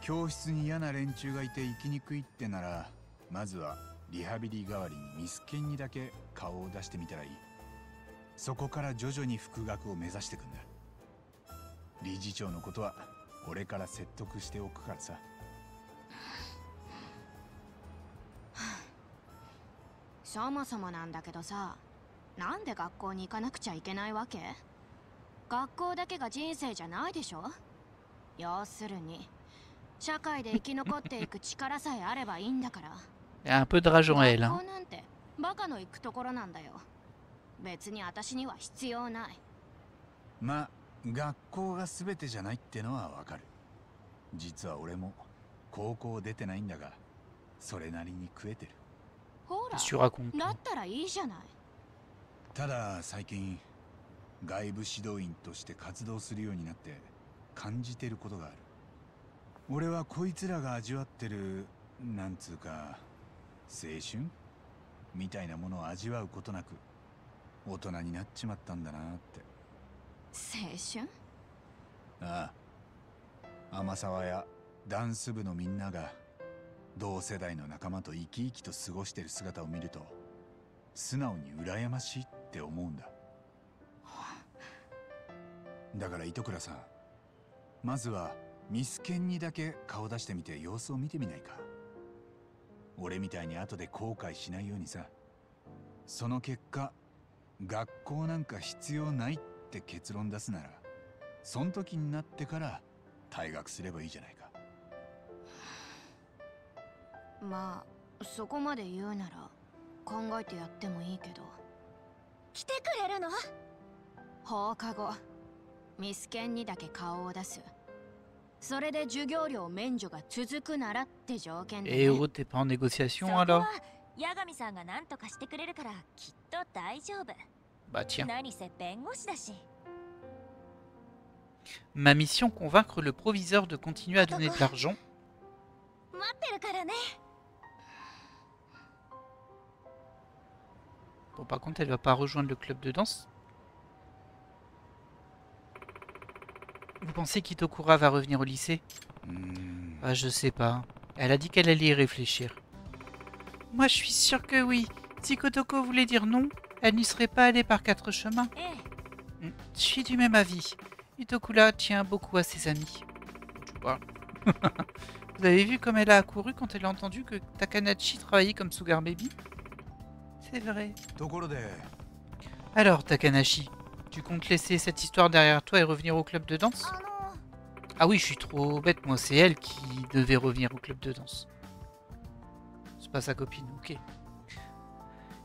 教室に嫌な連中がいて生きにくいってならまずはリハビリ代わりにミスケンにだけ顔を出してみたらいい。そこから徐々に復学を目指していくんだ。理事長のことは俺から説得しておくからさ。そもそもなんだけどさ、なんで学校に行かなくちゃいけないわけ？学校だけが人生じゃないでしょ。要するに社会で生き残っていく力さえあればいいんだから。Il y a un peu de rage en elle. 学校なんてバカの行くところなんだよ。別に私には必要ない。まあ学校が全てじゃないってのはわかる。実は俺も高校出てないんだがそれなりに食えてる。ほら、 Tu racontes. だったらいいじゃない。ただ最近外部指導員として活動するようになって感じてることがある。俺はこいつらが味わってるなんつうか青春みたいなものを味わうことなく大人になっちまったんだなって。青春？ああ、天沢やダンス部のみんなが同世代の仲間と生き生きと過ごしてる姿を見ると素直に羨ましいって思うんだ。だから糸倉さん、まずはミスケンにだけ顔出してみて様子を見てみないか。俺みたいに後で後悔しないようにさ。その結果学校なんか必要ないって結論出すならその時になってから退学すればいいじゃないか。まあそこまで言うなら考えてやってもいいけど。来てくれるの？放課後ミスケンにだけ顔を出す。それで授業料免除が続くならって条件で、ね。Et oh, t'es pas en négociation alors? 八神さんが何とかしてくれるからきっと大丈夫。 Bah tiens. 何せ弁護士だし。 Ma mission, convaincre le proviseur de continuer à donner de l'argent. 待ってるからね。 Bon, par contre, elle va pas rejoindre le club de danse. Vous pensez qu'Itokura va revenir au lycée? Ah, je sais pas. Elle a dit qu'elle allait y réfléchir. Moi, je suis sûre que oui. Si Kotoko voulait dire non, elle n'y serait pas allée par 4 chemins. Je suis du même avis. Itokura tient beaucoup à ses amis. Tu vois. Vous avez vu comme elle a accouru quand elle a entendu que Takanashi travaillait comme Sugar Baby? C'est vrai. Alors, Takanashi, tu comptes laisser cette histoire derrière toi et revenir au club de danse? Ah oui, je suis trop bête, moi, c'est elle qui devait revenir au club de danse. C'est pas sa copine, ok.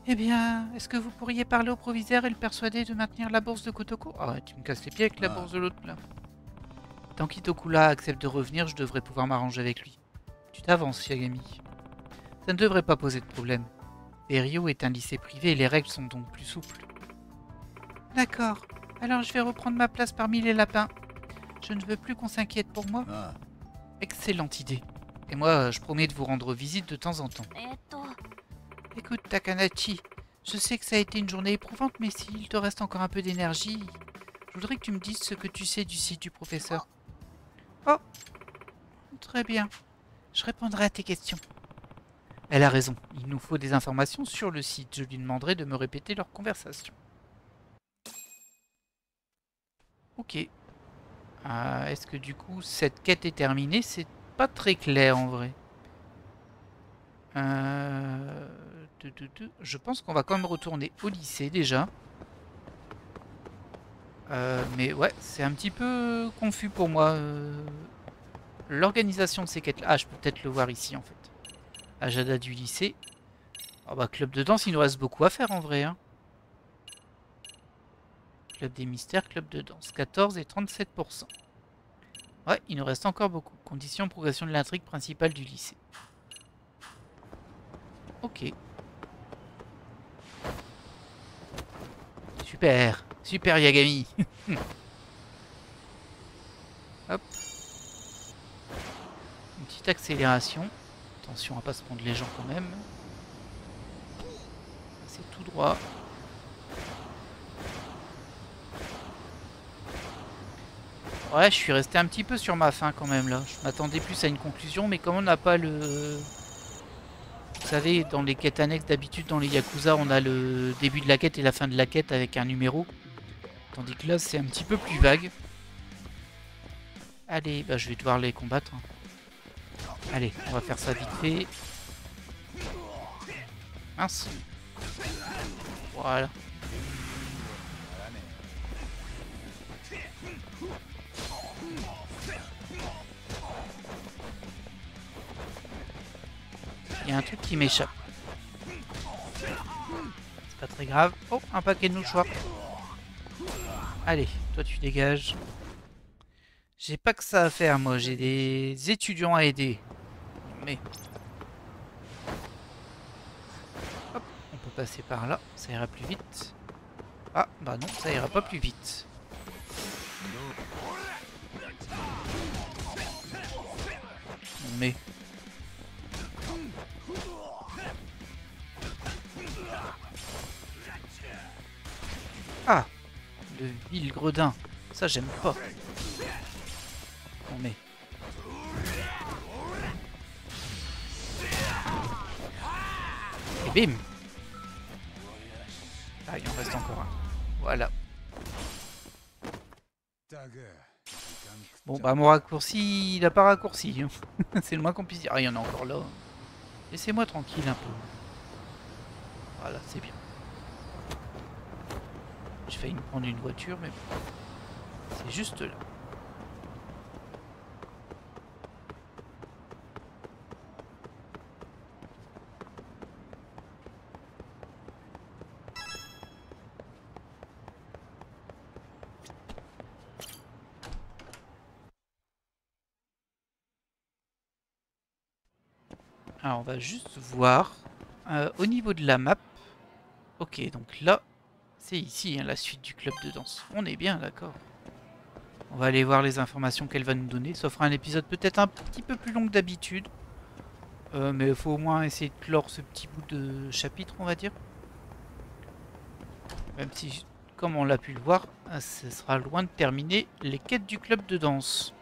Eh bien, est-ce que vous pourriez parler au proviseur et le persuader de maintenir la bourse de Kotoko? Ah ouais, tu me casses les pieds avec la bourse de l'autre, là. Tant qu'Itokura accepte de revenir, je devrais pouvoir m'arranger avec lui. Tu t'avances, Yagami. Ça ne devrait pas poser de problème. Rio est un lycée privé et les règles sont donc plus souples. D'accord, alors je vais reprendre ma place parmi les lapins. Je ne veux plus qu'on s'inquiète pour moi. Excellente idée. Et moi, je promets de vous rendre visite de temps en temps. Écoute, Takanashi, je sais que ça a été une journée éprouvante, mais s'il te reste encore un peu d'énergie, je voudrais que tu me dises ce que tu sais du site du professeur. Oh, très bien. Je répondrai à tes questions. Elle a raison, il nous faut des informations sur le site. Je lui demanderai de me répéter leur conversation. Ok. Est-ce que du coup cette quête est terminée? C'est pas très clair en vrai. Je pense qu'on va quand même retourner au lycée déjà. Mais ouais, c'est un petit peu confus pour moi. L'organisation de ces quêtes là. Ah, je peux peut-être le voir ici en fait. Agenda du lycée. Oh bah club de danse, il nous reste beaucoup à faire en vrai. Hein. Club des mystères, club de danse. 14 et 37%. Ouais, il nous reste encore beaucoup. Conditions, progression de l'intrigue principale du lycée. Ok. Super. Super Yagami. Hop. Une petite accélération. Attention à pas se prendre les gens quand même. C'est tout droit. Ouais, je suis resté un petit peu sur ma faim quand même là. Je m'attendais plus à une conclusion, mais comme on n'a pas le... Vous savez, dans les quêtes annexes, d'habitude dans les Yakuza, on a le début de la quête et la fin de la quête avec un numéro. Tandis que là, c'est un petit peu plus vague. Allez, bah, je vais devoir les combattre. Allez, on va faire ça vite fait. Mince. Voilà. Il y a un truc qui m'échappe. C'est pas très grave. Oh, un paquet de mouchoirs. Allez, toi tu dégages. J'ai pas que ça à faire, moi. J'ai des étudiants à aider. Mais... Hop, on peut passer par là. Ça ira plus vite. Ah, bah non, ça ira pas plus vite. Mais... Ah, le vil gredin. Ça, j'aime pas. Non mais... Et bim. Ah, il en reste encore un. Voilà. Bon, bah mon raccourci, il a pas raccourci. C'est le moins qu'on puisse dire. Ah, il y en a encore là. Laissez-moi tranquille un peu. Voilà, c'est bien. J'ai failli me prendre une voiture, mais bon. C'est juste là. Alors on va juste voir au niveau de la map. Ok, donc là, c'est ici hein, la suite du club de danse. On est bien d'accord. On va aller voir les informations qu'elle va nous donner. Ça fera un épisode peut-être un petit peu plus long que d'habitude. Mais il faut au moins essayer de clore ce petit bout de chapitre, on va dire. Même si, comme on l'a pu le voir, ce sera loin de terminer les quêtes du club de danse.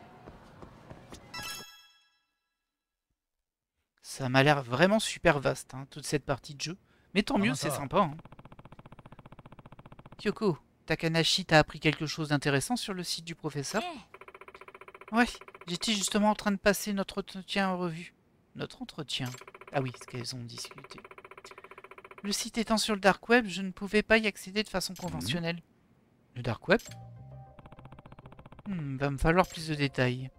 Ça m'a l'air vraiment super vaste, hein, toute cette partie de jeu. Mais tant mieux, c'est sympa. Hein. Kyoko, Takanashi t'a appris quelque chose d'intéressant sur le site du professeur? Ouais, j'étais justement en train de passer notre entretien en revue. Notre entretien? Ah oui, ce qu'elles ont discuté. Le site étant sur le dark web, je ne pouvais pas y accéder de façon conventionnelle. Le dark web? Va me falloir plus de détails.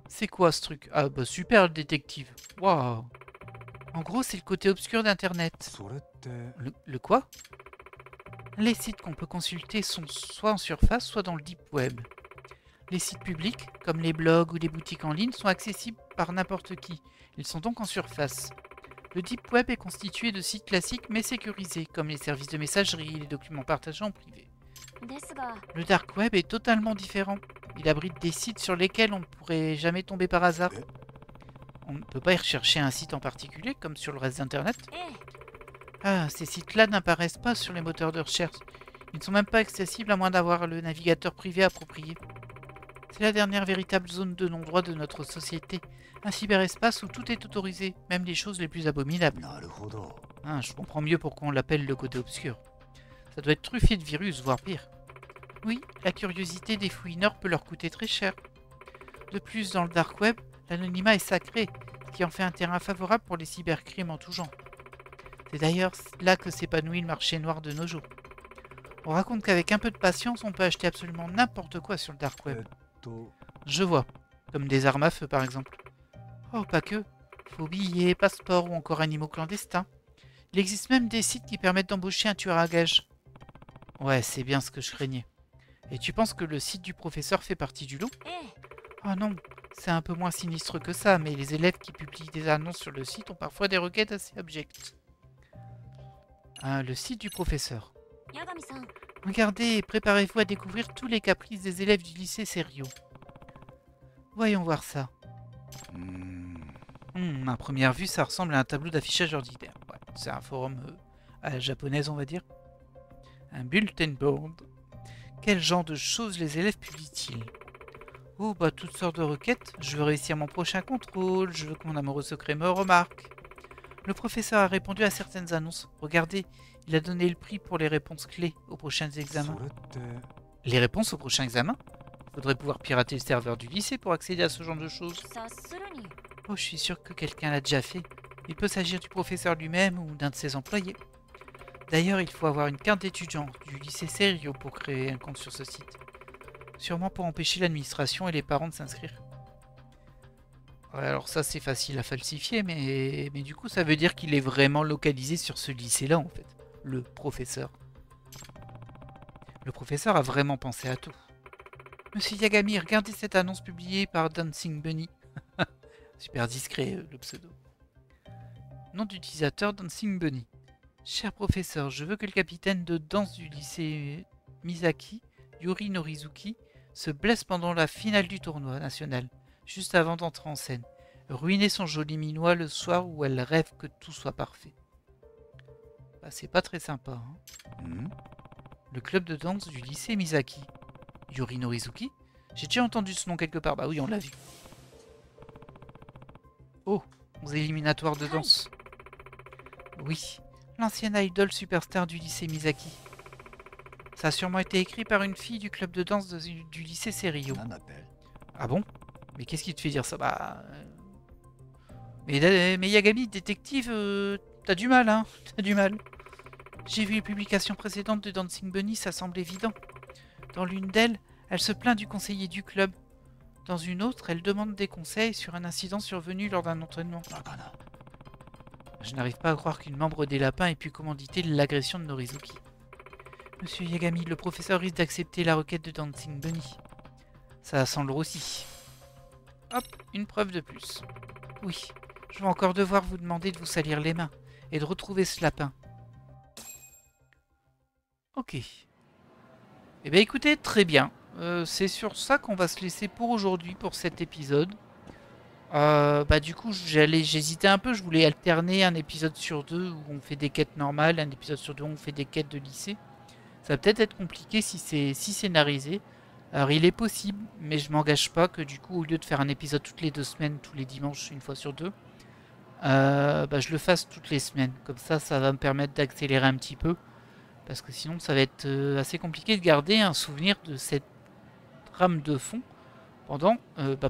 C'est quoi ce truc? Ah bah super le détective. Waouh. En gros, c'est le côté obscur d'Internet. Le quoi? Les sites qu'on peut consulter sont soit en surface, soit dans le deep web. Les sites publics, comme les blogs ou les boutiques en ligne, sont accessibles par n'importe qui. Ils sont donc en surface. Le deep web est constitué de sites classiques mais sécurisés, comme les services de messagerie et les documents partagés en privé. Le dark web est totalement différent. Il abrite des sites sur lesquels on ne pourrait jamais tomber par hasard. On ne peut pas y rechercher un site en particulier, comme sur le reste d'Internet. Ah, ces sites-là n'apparaissent pas sur les moteurs de recherche. Ils ne sont même pas accessibles à moins d'avoir le navigateur privé approprié. C'est la dernière véritable zone de non-droit de notre société. Un cyberespace où tout est autorisé, même les choses les plus abominables. Ah, je comprends mieux pourquoi on l'appelle le côté obscur. Ça doit être truffé de virus, voire pire. Oui, la curiosité des fouineurs peut leur coûter très cher. De plus, dans le dark web, l'anonymat est sacré, ce qui en fait un terrain favorable pour les cybercrimes en tout genre. C'est d'ailleurs là que s'épanouit le marché noir de nos jours. On raconte qu'avec un peu de patience, on peut acheter absolument n'importe quoi sur le dark web. Je vois, comme des armes à feu par exemple. Oh, pas que. Faux billets, passeports ou encore animaux clandestins. Il existe même des sites qui permettent d'embaucher un tueur à gages. Ouais, c'est bien ce que je craignais. Et tu penses que le site du professeur fait partie du lot? Oh non, c'est un peu moins sinistre que ça, mais les élèves qui publient des annonces sur le site ont parfois des requêtes assez abjectes. Le site du professeur. Regardez et préparez-vous à découvrir tous les caprices des élèves du lycée Serio. Voyons voir ça. À première vue, ça ressemble à un tableau d'affichage ordinaire. Ouais, c'est un forum à la japonaise, on va dire. Un bulletin board. Quel genre de choses les élèves publient-ils? Oh, bah toutes sortes de requêtes. Je veux réussir mon prochain contrôle. Je veux que mon amoureux secret me remarque. Le professeur a répondu à certaines annonces. Regardez, il a donné le prix pour les réponses clés aux prochains examens. Les réponses aux prochains examens? Faudrait pouvoir pirater le serveur du lycée pour accéder à ce genre de choses. Oh, je suis sûr que quelqu'un l'a déjà fait. Il peut s'agir du professeur lui-même ou d'un de ses employés. D'ailleurs, il faut avoir une carte d'étudiant du lycée Serio pour créer un compte sur ce site. Sûrement pour empêcher l'administration et les parents de s'inscrire. Ouais, alors ça c'est facile à falsifier, mais du coup ça veut dire qu'il est vraiment localisé sur ce lycée-là en fait. Le professeur. Le professeur a vraiment pensé à tout. Monsieur Yagami, regardez cette annonce publiée par Dancing Bunny. Super discret le pseudo. Nom d'utilisateur Dancing Bunny. Cher professeur, je veux que le capitaine de danse du lycée Misaki, Yuri Norizuki, se blesse pendant la finale du tournoi national, juste avant d'entrer en scène. Ruiner son joli minois le soir où elle rêve que tout soit parfait. Bah, c'est pas très sympa. Hein. Le club de danse du lycée Misaki. Yuri Norizuki? J'ai déjà entendu ce nom quelque part. Bah oui, on l'a vu. Oh, aux éliminatoires de danse. Oui, l'ancienne idol superstar du lycée Misaki. Ça a sûrement été écrit par une fille du club de danse du lycée Serio. Ah bon? Mais qu'est-ce qui te fait dire ça? Bah... Mais Yagami, détective, t'as du mal, hein? T'as du mal. J'ai vu les publications précédentes de Dancing Bunny, ça semble évident. Dans l'une d'elles, elle se plaint du conseiller du club. Dans une autre, elle demande des conseils sur un incident survenu lors d'un entraînement. Je n'arrive pas à croire qu'une membre des lapins ait pu commanditer l'agression de Norizuki. Monsieur Yagami, le professeur risque d'accepter la requête de Dancing Bunny. Ça sent le roussi. Hop, une preuve de plus. Oui, je vais encore devoir vous demander de vous salir les mains et de retrouver ce lapin. Ok. Eh bien écoutez, très bien. C'est sur ça qu'on va se laisser pour aujourd'hui, pour cet épisode. Du coup, j'hésitais un peu, je voulais alterner un épisode sur deux où on fait des quêtes normales, un épisode sur deux où on fait des quêtes de lycée. Ça va peut-être être compliqué si c'est si scénarisé. Alors il est possible, mais je m'engage pas que du coup, au lieu de faire un épisode toutes les 2 semaines, tous les dimanches, une fois sur deux, je le fasse toutes les semaines. Comme ça va me permettre d'accélérer un petit peu. Parce que sinon, ça va être assez compliqué de garder un souvenir de cette trame de fond pendant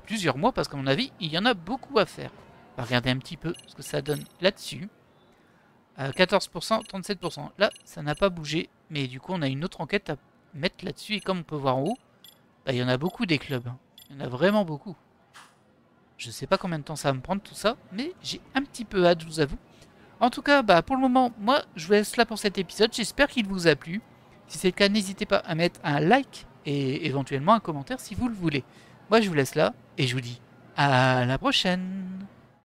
plusieurs mois. Parce qu'à mon avis, il y en a beaucoup à faire. On va regarder un petit peu ce que ça donne là-dessus. 14%, 37%. Là, ça n'a pas bougé. Mais du coup, on a une autre enquête à mettre là-dessus. Et comme on peut voir en haut, il y en a beaucoup des clubs. Il y en a vraiment beaucoup. Je sais pas combien de temps ça va me prendre tout ça. Mais j'ai un petit peu hâte, je vous avoue. En tout cas, pour le moment, moi, je vous laisse là pour cet épisode. J'espère qu'il vous a plu. Si c'est le cas, n'hésitez pas à mettre un like et éventuellement un commentaire si vous le voulez. Moi, je vous laisse là et je vous dis à la prochaine.